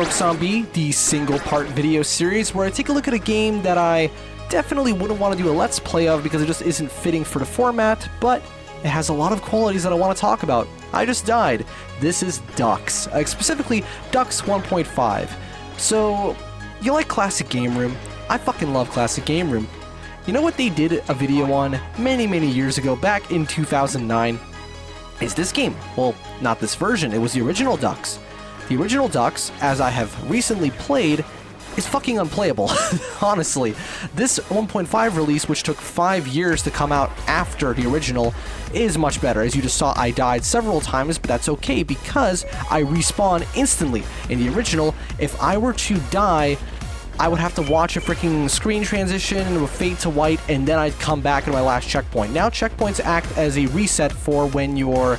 Focus on B, the single-part video series where I take a look at a game that I definitely wouldn't want to do a Let's Play of because it just isn't fitting for the format, but it has a lot of qualities that I want to talk about. I just died. This is DUX, specifically DUX 1.5. So, you like Classic Game Room? I fucking love Classic Game Room. You know what they did a video on many years ago, back in 2009? Is this game. Well, not this version, it was the original DUX. The original DUX, as I have recently played, is fucking unplayable, honestly. This 1.5 release, which took 5 years to come out after the original, is much better. As you just saw, I died several times, but that's okay because I respawn instantly. In the original, if I were to die, I would have to watch a freaking screen transition with fade to white, and then I'd come back to my last checkpoint. Now checkpoints act as a reset for when you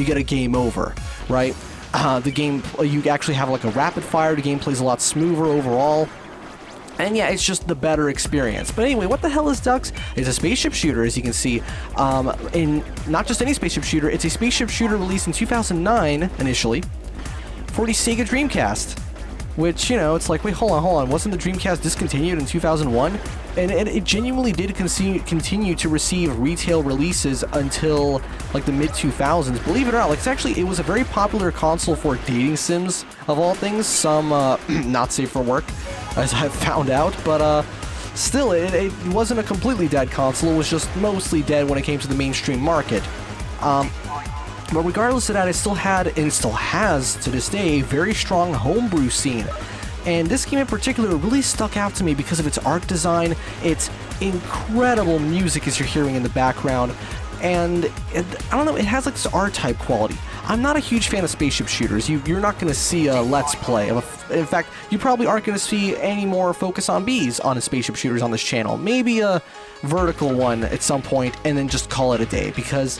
get a game over, right? The game, you actually have like a rapid fire, the game plays a lot smoother overall. And yeah, it's just the better experience. But anyway, what the hell is DUX? It's a spaceship shooter, as you can see. In not just any spaceship shooter, it's a spaceship shooter released in 2009, initially, for the Sega Dreamcast. Which, you know, it's like, wait, hold on, wasn't the Dreamcast discontinued in 2001? And it genuinely did continue to receive retail releases until, like, the mid-2000s. Believe it or not, like, it was a very popular console for dating sims, of all things. Some, not safe for work, as I've found out, but, still, it wasn't a completely dead console. It was just mostly dead when it came to the mainstream market. But regardless of that, it still had, and still has to this day, a very strong homebrew scene. And this game in particular really stuck out to me because of its art design, its incredible music as you're hearing in the background, and I don't know, it has like this R-type quality. I'm not a huge fan of spaceship shooters. You're not going to see a Let's Play. In fact, you probably aren't going to see any more Focus on Bs on spaceship shooters on this channel. Maybe a vertical one at some point, and then just call it a day, because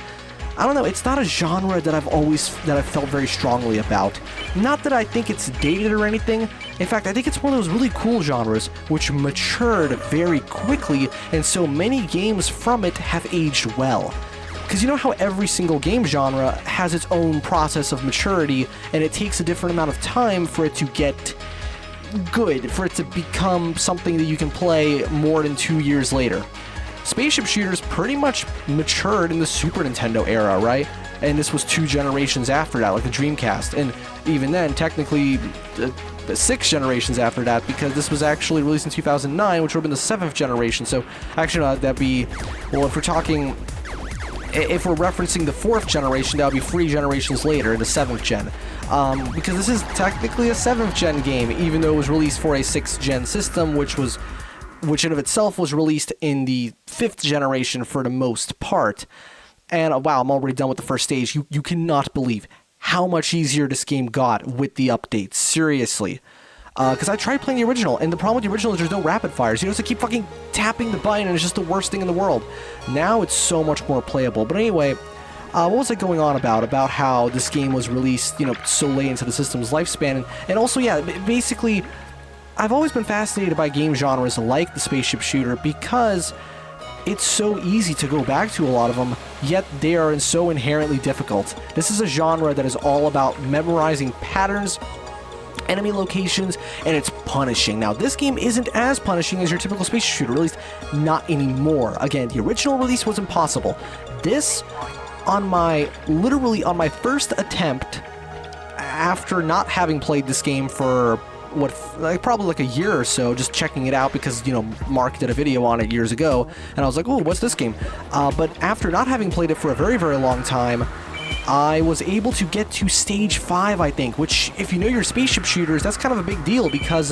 I don't know, it's not a genre that I've felt very strongly about. Not that I think it's dated or anything. In fact, I think it's one of those really cool genres which matured very quickly, and so many games from it have aged well. Because you know how every single game genre has its own process of maturity, and it takes a different amount of time for it to get good, for it to become something that you can play more than 2 years later. Spaceship shooters pretty much matured in the Super Nintendo era, right? And this was 2 generations after that, like the Dreamcast. And even then, technically, 6 generations after that, because this was actually released in 2009, which would have been the 7th generation. So, actually, no, that'd be, well, if we're referencing the 4th generation, that would be 3 generations later, in the 7th gen. Because this is technically a 7th gen game, even though it was released for a 6th gen system, which in of itself was released in the 5th generation for the most part. And wow, I'm already done with the first stage. You cannot believe how much easier this game got with the updates. Seriously. Because I tried playing the original, and the problem with the original is there's no rapid fires. You know, so keep fucking tapping the button, and it's just the worst thing in the world. Now it's so much more playable. But anyway, what was I going on about? About how this game was released, you know, so late into the system's lifespan. And also, yeah, basically, I've always been fascinated by game genres like the spaceship shooter because it's so easy to go back to a lot of them, yet they are so inherently difficult. This is a genre that is all about memorizing patterns, enemy locations, and it's punishing. Now, this game isn't as punishing as your typical spaceship shooter, at least not anymore. Again, the original release was impossible. This, literally on my first attempt, after not having played this game for probably like a year or so, just checking it out because, you know, Mark did a video on it years ago, and I was like, oh, what's this game? But after not having played it for a very long time, I was able to get to stage 5, I think, which, if you know your spaceship shooters, that's kind of a big deal because,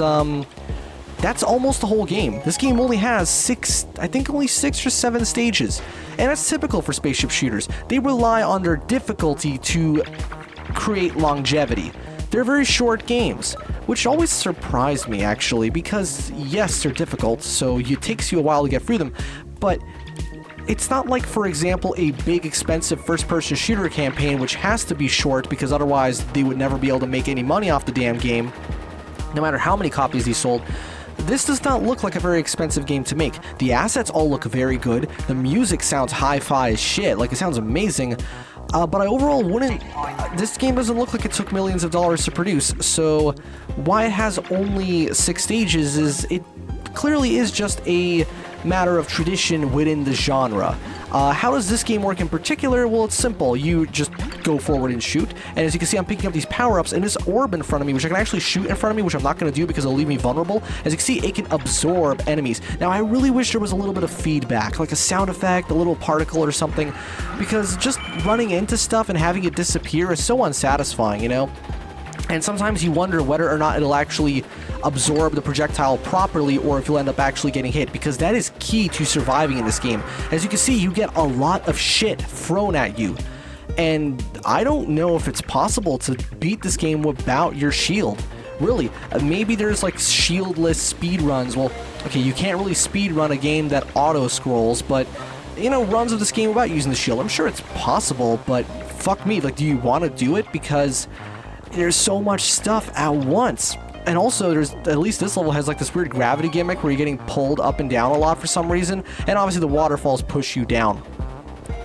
that's almost the whole game. This game only has 6 or 7 stages, and that's typical for spaceship shooters. They rely on their difficulty to create longevity. They're very short games, which always surprised me, actually, because, yes, they're difficult, so it takes you a while to get through them, but it's not like, for example, a big, expensive first-person shooter campaign, which has to be short, because otherwise they would never be able to make any money off the damn game, no matter how many copies they sold. This does not look like a very expensive game to make. The assets all look very good. The music sounds hi-fi as shit. Like, it sounds amazing. But I overall wouldn't... this game doesn't look like it took millions of dollars to produce, so why it has only 6 stages is it clearly is just a matter of tradition within the genre. How does this game work in particular? Well, it's simple. You just go forward and shoot, and as you can see, I'm picking up these power-ups, and this orb in front of me, which I can actually shoot in front of me, which I'm not going to do because it'll leave me vulnerable. As you can see, it can absorb enemies. Now, I really wish there was a little bit of feedback, like a sound effect, a little particle or something, because just running into stuff and having it disappear is so unsatisfying, you know? And sometimes you wonder whether or not it'll actually absorb the projectile properly or if you'll end up actually getting hit, because that is key to surviving in this game. As you can see, you get a lot of shit thrown at you. And I don't know if it's possible to beat this game without your shield. Really, maybe there's like shieldless speed runs. Well, okay, you can't really speed run a game that auto scrolls, but you know, runs of this game without using the shield. I'm sure it's possible, but fuck me, like, do you want to do it? Because there's so much stuff at once. And also, there's, at least this level has like this weird gravity gimmick where you're getting pulled up and down a lot for some reason, and obviously the waterfalls push you down.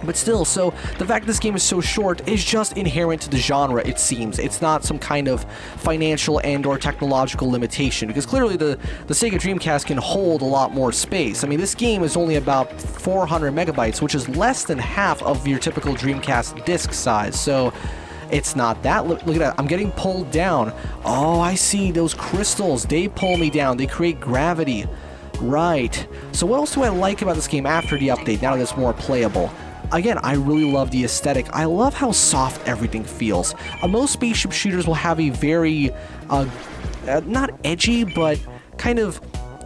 But still, so the fact that this game is so short is just inherent to the genre, it seems. It's not some kind of financial and or technological limitation, because clearly the Sega Dreamcast can hold a lot more space. I mean, this game is only about 400 megabytes, which is less than half of your typical Dreamcast disc size, so it's not that. Look at that. I'm getting pulled down. Oh, I see. Those crystals, they pull me down. They create gravity. Right. So what else do I like about this game after the update, now that it's more playable? Again, I really love the aesthetic. I love how soft everything feels. Most spaceship shooters will have a very, not edgy, but kind of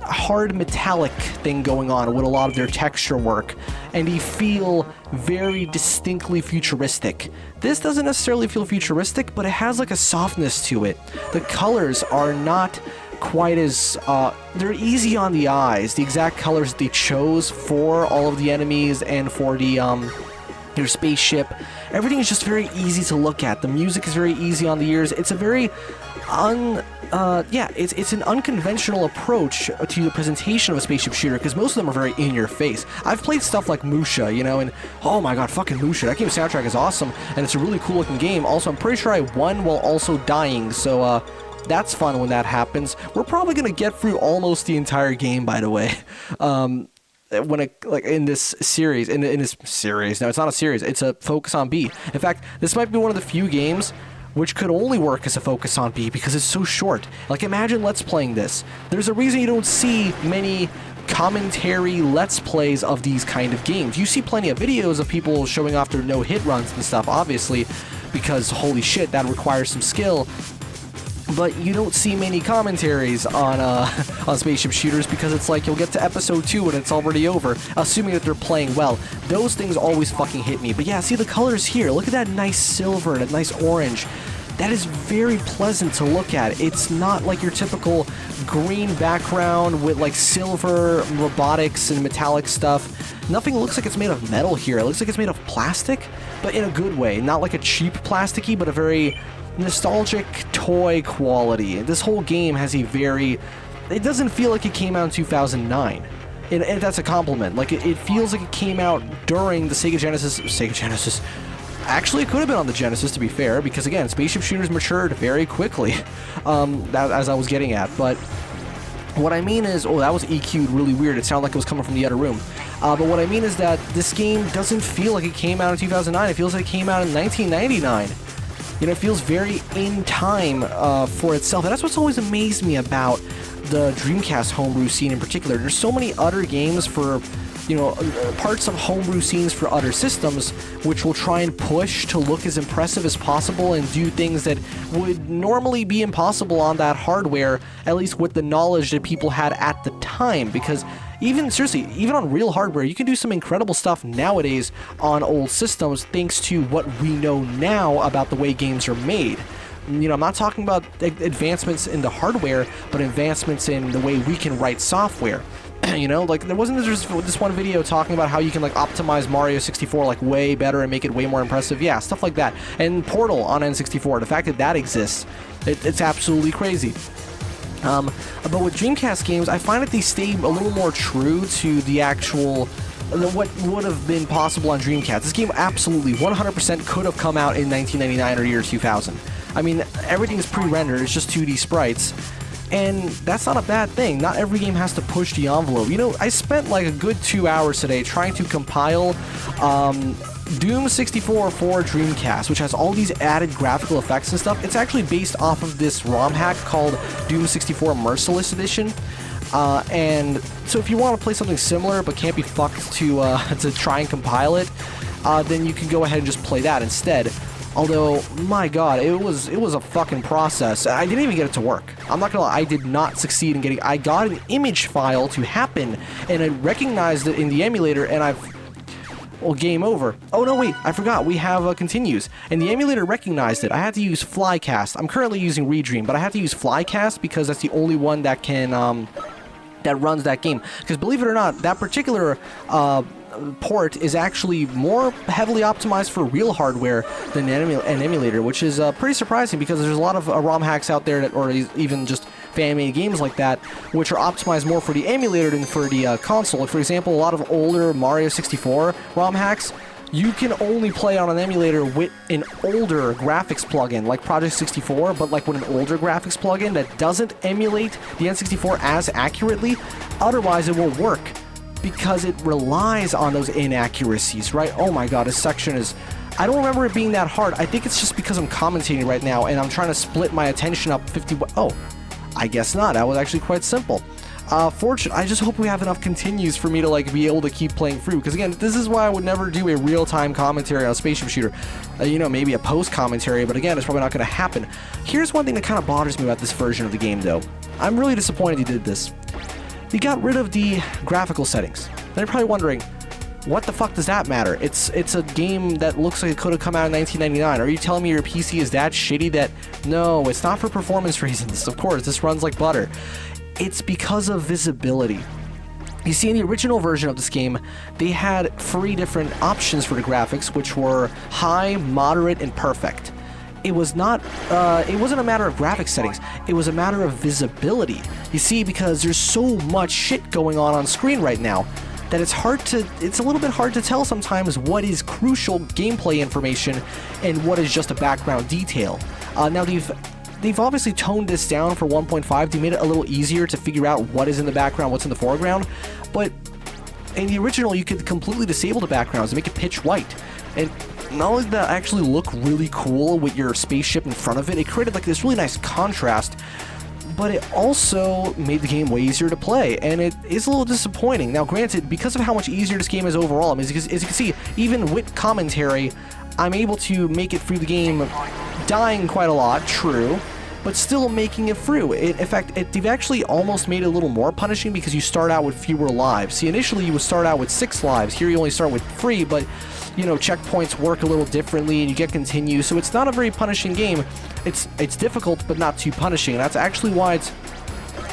hard metallic thing going on with a lot of their texture work, and they feel very distinctly futuristic. This doesn't necessarily feel futuristic, but it has like a softness to it. The colors are not quite as, they're easy on the eyes. The exact colors they chose for all of the enemies and for the, your spaceship. Everything is just very easy to look at. The music is very easy on the ears. It's a very it's an unconventional approach to the presentation of a spaceship shooter, because most of them are very in your face. I've played stuff like Musha, you know, and oh my god, fucking Musha. That game's soundtrack is awesome, and it's a really cool looking game. Also, I'm pretty sure I won while also dying, so that's fun when that happens. We're probably gonna get through almost the entire game, by the way. When it, like, in this series, in this series, no, it's not a series, it's a Focus on B. In fact, this might be one of the few games which could only work as a Focus on B because it's so short. Like, imagine Let's Playing this. There's a reason you don't see many commentary Let's Plays of these kind of games. You see plenty of videos of people showing off their no-hit runs and stuff, obviously, because holy shit, that requires some skill. But you don't see many commentaries on on spaceship shooters, because it's like you'll get to episode 2 and it's already over, assuming that they're playing well. Those things always fucking hit me. But yeah, see the colors here. Look at that nice silver, that nice orange. That is very pleasant to look at. It's not like your typical green background with like silver robotics and metallic stuff. Nothing looks like it's made of metal here. It looks like it's made of plastic, but in a good way. Not like a cheap plasticky, but a very nostalgic toy quality. This whole game has a very... it doesn't feel like it came out in 2009. And that's a compliment. Like, it feels like it came out during the Sega Genesis... Actually, it could have been on the Genesis, to be fair, because again, spaceship shooters matured very quickly, as I was getting at. But what I mean is... oh, that was EQ'd really weird. It sounded like it was coming from the other room. But what I mean is that this game doesn't feel like it came out in 2009. It feels like it came out in 1999. You know, it feels very in time for itself. And that's what's always amazed me about the Dreamcast homebrew scene in particular. There's so many other games for, you know, parts of homebrew scenes for other systems which will try and push to look as impressive as possible and do things that would normally be impossible on that hardware, at least with the knowledge that people had at the time. Because even, seriously, even on real hardware, you can do some incredible stuff nowadays on old systems thanks to what we know now about the way games are made. You know, I'm not talking about advancements in the hardware, but advancements in the way we can write software. You know, like, there wasn't just this one video talking about how you can, like, optimize Mario 64, like, way better and make it way more impressive. Yeah, stuff like that. And Portal on N64, the fact that that exists, it's absolutely crazy. But with Dreamcast games, I find that they stay a little more true to the actual than what would have been possible on Dreamcast. This game absolutely 100% could have come out in 1999 or year 2000. I mean, everything is pre-rendered, it's just 2D sprites. And that's not a bad thing. Not every game has to push the envelope. You know, I spent like a good 2 hours today trying to compile Doom 64 for Dreamcast, which has all these added graphical effects and stuff. It's actually based off of this ROM hack called Doom 64 Merciless Edition. And so if you want to play something similar but can't be fucked to try and compile it, then you can go ahead and just play that instead. Although, my god, it was a fucking process. I didn't even get it to work. I'm not gonna lie, I did not succeed in getting... I got an image file to happen, and I recognized it in the emulator, and well, game over. Oh, no, wait, I forgot. We have continues. And the emulator recognized it. I had to use Flycast. I'm currently using Redream, but I had to use Flycast because that's the only one that can, that runs that game. Because believe it or not, that particular, port is actually more heavily optimized for real hardware than an emulator, which is pretty surprising because there's a lot of ROM hacks out there that, or even just fan-made games like that, which are optimized more for the emulator than for the console. Like, for example, a lot of older Mario 64 ROM hacks, you can only play on an emulator with an older graphics plugin, like Project 64, but like with an older graphics plugin that doesn't emulate the N64 as accurately. Otherwise, it won't work, because it relies on those inaccuracies, right? Oh my god, this section is... I don't remember it being that hard. I think it's just because I'm commentating right now, and I'm trying to split my attention up 50... Oh, I guess not. That was actually quite simple. Fortunately, I just hope we have enough continues for me to, like, be able to keep playing through, because again, this is why I would never do a real-time commentary on a spaceship shooter. You know, maybe a post-commentary, but again, it's probably not going to happen. Here's one thing that kind of bothers me about this version of the game, though. I'm really disappointed he did this. He got rid of the graphical settings. Then you're probably wondering, what the fuck does that matter? It's a game that looks like it could have come out in 1999. Are you telling me your PC is that shitty that... No, it's not for performance reasons. Of course, this runs like butter. It's because of visibility. You see, in the original version of this game, they had 3 different options for the graphics, which were high, moderate, and perfect. It was not, it wasn't a matter of graphics settings, it was a matter of visibility. You see, because there's so much shit going on screen right now, that it's a little bit hard to tell sometimes what is crucial gameplay information and what is just a background detail. Now they've obviously toned this down for 1.5, they made it a little easier to figure out what is in the background, what's in the foreground, but in the original you could completely disable the backgrounds and make it pitch white. And not only did that actually look really cool with your spaceship in front of it, it created like this really nice contrast, but it also made the game way easier to play, and it is a little disappointing. Now granted, because of how much easier this game is overall, I mean, as you can see, even with commentary, I'm able to make it through the game, dying quite a lot, true, but still making it through. In fact, they've actually almost made it a little more punishing because you start out with fewer lives. See, initially you would start out with 6 lives, here you only start with 3, but you know, checkpoints work a little differently and you get continues, so it's not a very punishing game. It's difficult, but not too punishing. That's actually why it's,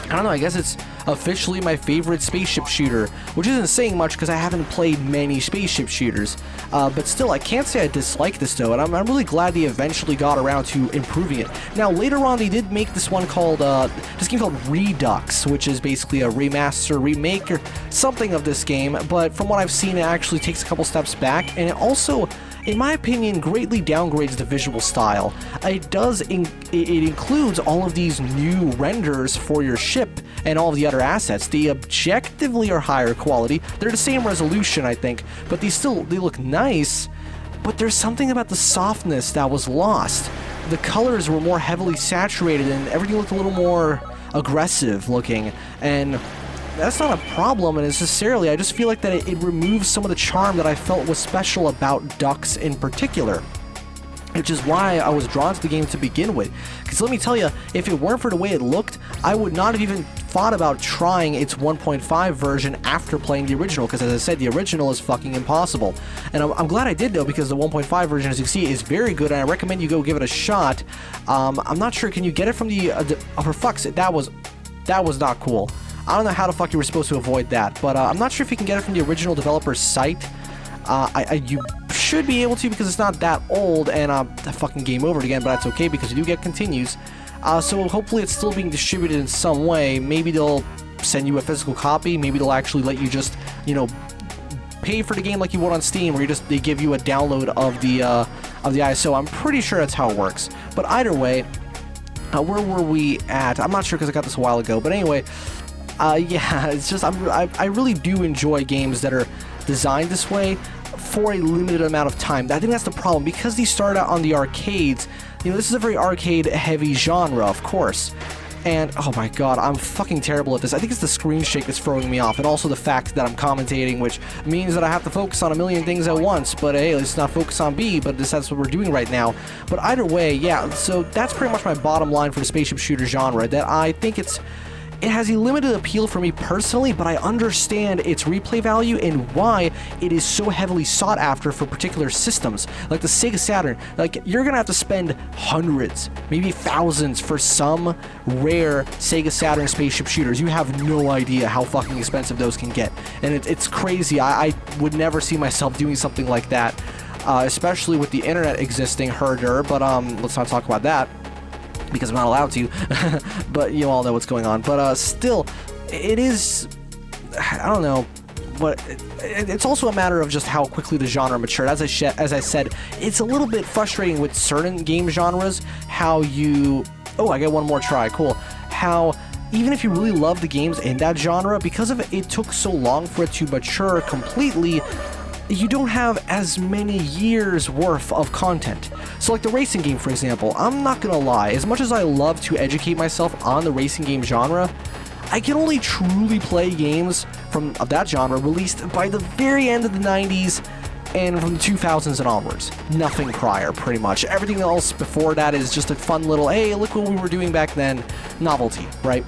I don't know, I guess it's officially my favorite spaceship shooter, which isn't saying much because I haven't played many spaceship shooters, but still, I can't say I dislike this though, and I'm really glad they eventually got around to improving it. Now, later on, they did make this one called, this game called Redux, which is basically a remaster, remake, or something of this game, but from what I've seen, it actually takes a couple steps back, and it also, in my opinion, greatly downgrades the visual style. It includes all of these new renders for your ship and all of the other assets. They objectively are higher quality. They're the same resolution, I think, but they look nice, but there's something about the softness that was lost. The colors were more heavily saturated and everything looked a little more aggressive looking, and that's not a problem necessarily. I just feel like that it removes some of the charm that I felt was special about DUX in particular, which is why I was drawn to the game to begin with. Because let me tell you, if it weren't for the way it looked, I would not have even thought about trying its 1.5 version after playing the original, because as I said, the original is fucking impossible. And I'm glad I did though, because the 1.5 version, as you see, is very good, and I recommend you go give it a shot. I'm not sure, can you get it from the for fuck's sake, that was not cool. I don't know how the fuck you were supposed to avoid that, but I'm not sure if you can get it from the original developer's site. You should be able to, because it's not that old, and fucking game over again, but that's okay because you do get continues. So hopefully it's still being distributed in some way. Maybe they'll send you a physical copy, maybe they'll actually let you just, you know, pay for the game like you would on Steam, where they give you a download of the ISO. I'm pretty sure that's how it works. But either way, where were we at? I'm not sure because I got this a while ago. But anyway, yeah, it's just I really do enjoy games that are designed this way for a limited amount of time. I think that's the problem, because these started out on the arcades. You know, this is a very arcade-heavy genre, of course. And, oh my god, I'm fucking terrible at this. I think it's the screen shake that's throwing me off, and also the fact that I'm commentating, which means that I have to focus on a million things at once. But hey, let's not focus on B, but that's what we're doing right now. But either way, yeah, so that's pretty much my bottom line for the spaceship shooter genre, that I think it has a limited appeal for me personally, but I understand its replay value and why it is so heavily sought after for particular systems. Like the Sega Saturn, like, you're gonna have to spend hundreds, maybe thousands for some rare Sega Saturn spaceship shooters. You have no idea how fucking expensive those can get. And it's crazy. I would never see myself doing something like that, especially with the internet existing, herder, but let's not talk about that, because I'm not allowed to. But you all know what's going on. But still, it is, I don't know, but it's also a matter of just how quickly the genre matured. As I said, it's a little bit frustrating with certain game genres, how you, oh, I get one more try, cool, how even if you really love the games in that genre, because of it took so long for it to mature completely, you don't have as many years worth of content. So like the racing game, for example, I'm not gonna lie, as much as I love to educate myself on the racing game genre, I can only truly play games of that genre released by the very end of the 90s and from the 2000s and onwards. Nothing prior, pretty much. Everything else before that is just a fun little, hey, look what we were doing back then, novelty, right?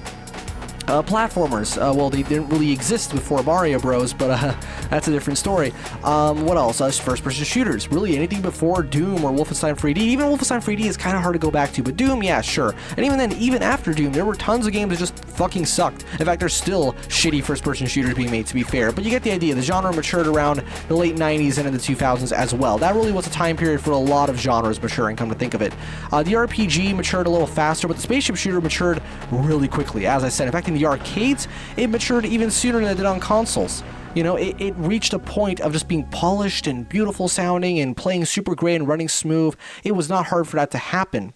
Platformers, well, they didn't really exist before Mario Bros, but that's a different story. What else? First-person shooters. Really, anything before Doom or Wolfenstein 3D. Even Wolfenstein 3D is kind of hard to go back to, but Doom, yeah, sure. And even then, even after Doom, there were tons of games that just fucking sucked. In fact, there's still shitty first-person shooters being made, to be fair. But you get the idea. The genre matured around the late 90s and in the 2000s as well. That really was a time period for a lot of genres maturing, come to think of it. The RPG matured a little faster, but the spaceship shooter matured really quickly, as I said. In fact, in the arcades, it matured even sooner than it did on consoles. You know, it reached a point of just being polished and beautiful sounding and playing super great and running smooth. It was not hard for that to happen.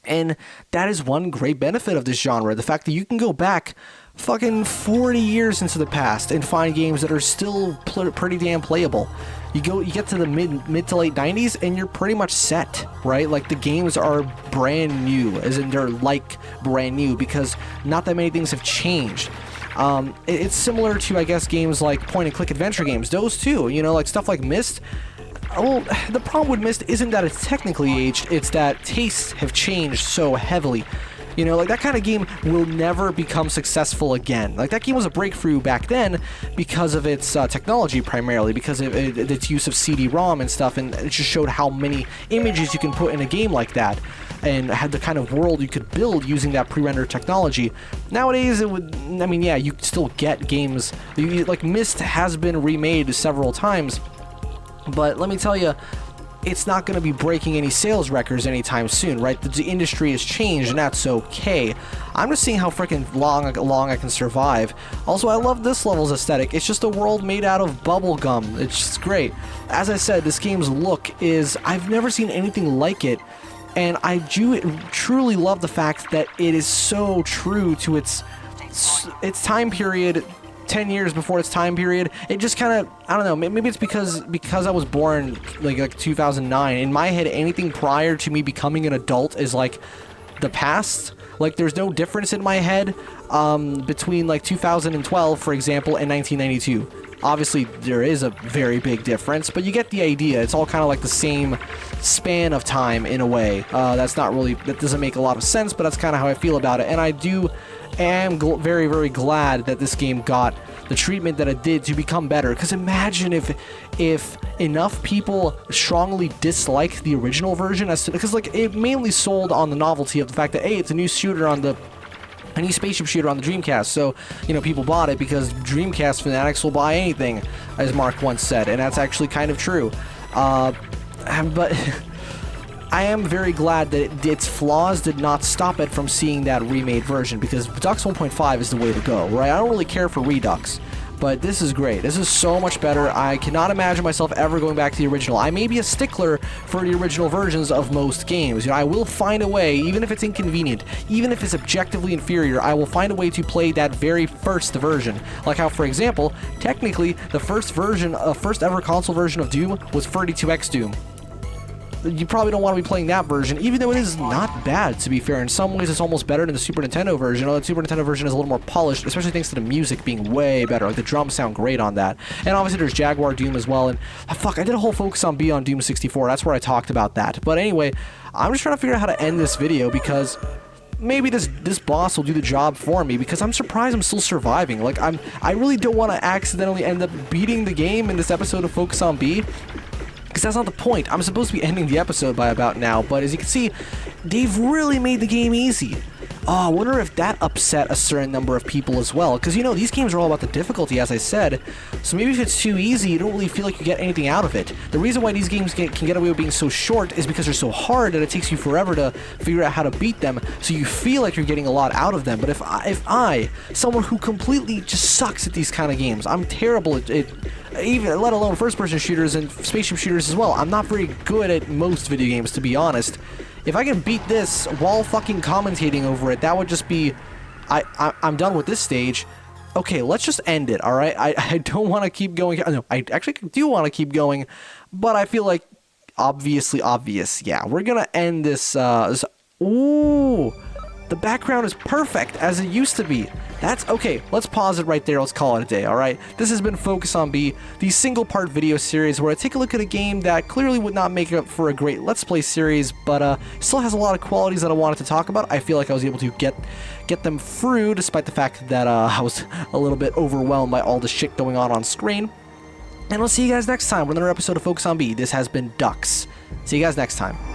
And that is one great benefit of this genre, the fact that you can go back fucking 40 years into the past and find games that are still pretty damn playable. You get to the mid to late 90s and you're pretty much set, right? Like, the games are brand new, as in they're like brand new, because not that many things have changed. It's similar to, I guess, games like point-and-click adventure games. Those too, you know, like stuff like Myst. Well, the problem with Myst isn't that it's technically aged, it's that tastes have changed so heavily. You know, like, that kind of game will never become successful again. Like, that game was a breakthrough back then because of its technology, primarily, because of its use of CD-ROM and stuff, and it just showed how many images you can put in a game like that, and had the kind of world you could build using that pre-rendered technology. Nowadays, it would, I mean, yeah, you still get games, like, Myst has been remade several times, but let me tell you, it's not going to be breaking any sales records anytime soon, right? The industry has changed, and that's okay. I'm just seeing how freaking long I can survive. Also, I love this level's aesthetic. It's just a world made out of bubble gum. It's just great. As I said, this game's look is, I've never seen anything like it, and I do truly love the fact that it is so true to its time period. 10 years before its time period. It just kind of, I don't know, maybe it's because I was born like 2009. In my head, anything prior to me becoming an adult is like the past. Like, there's no difference in my head between like 2012, for example, and 1992. Obviously, there is a very big difference, but you get the idea. It's all kind of like the same span of time in a way. That doesn't make a lot of sense, but that's kind of how I feel about it. And I am very, very glad that this game got the treatment that it did to become better. Because imagine if enough people strongly dislike the original version, because like, it mainly sold on the novelty of the fact that, hey, it's a new new spaceship shooter on the Dreamcast, so, you know, people bought it because Dreamcast fanatics will buy anything, as Mark once said, and that's actually kind of true. But I am very glad that its flaws did not stop it from seeing that remade version, because DUX 1.5 is the way to go, right? I don't really care for Redux. but this is great. This is so much better. I cannot imagine myself ever going back to the original. I may be a stickler for the original versions of most games. You know, I will find a way, even if it's inconvenient, even if it's objectively inferior, I will find a way to play that very first version. Like how, for example, technically, the first ever console version of Doom was 32X Doom. You probably don't want to be playing that version, even though it is not bad, to be fair. In some ways, it's almost better than the Super Nintendo version. Although the Super Nintendo version is a little more polished, especially thanks to the music being way better. Like, the drums sound great on that. And obviously, there's Jaguar Doom as well. And, fuck, I did a whole focus on B on Doom 64. That's where I talked about that. But anyway, I'm just trying to figure out how to end this video because maybe this boss will do the job for me, because I'm surprised I'm still surviving. Like, I really don't want to accidentally end up beating the game in this episode of Focus on B, because that's not the point. I'm supposed to be ending the episode by about now, but as you can see, they've really made the game easy. Oh, I wonder if that upset a certain number of people as well, because, you know, these games are all about the difficulty, as I said, so maybe if it's too easy, you don't really feel like you get anything out of it. The reason why these games can get away with being so short is because they're so hard that it takes you forever to figure out how to beat them, so you feel like you're getting a lot out of them. But if I, someone who completely just sucks at these kind of games, I'm terrible at it, even let alone first-person shooters and spaceship shooters as well. I'm not very good at most video games, to be honest. If I can beat this while fucking commentating over it, that would just be... I'm done with this stage. Okay, let's just end it, alright? I don't want to keep going. No, I actually do want to keep going, but I feel like obvious. Yeah, we're gonna end this, ooh! The background is perfect, as it used to be. That's okay. Let's pause it right there. Let's call it a day, all right? This has been Focus on B, the single-part video series where I take a look at a game that clearly would not make up for a great Let's Play series, but still has a lot of qualities that I wanted to talk about. I feel like I was able to get them through, despite the fact that I was a little bit overwhelmed by all the shit going on screen. And we'll see you guys next time with another episode of Focus on B. This has been DUX. See you guys next time.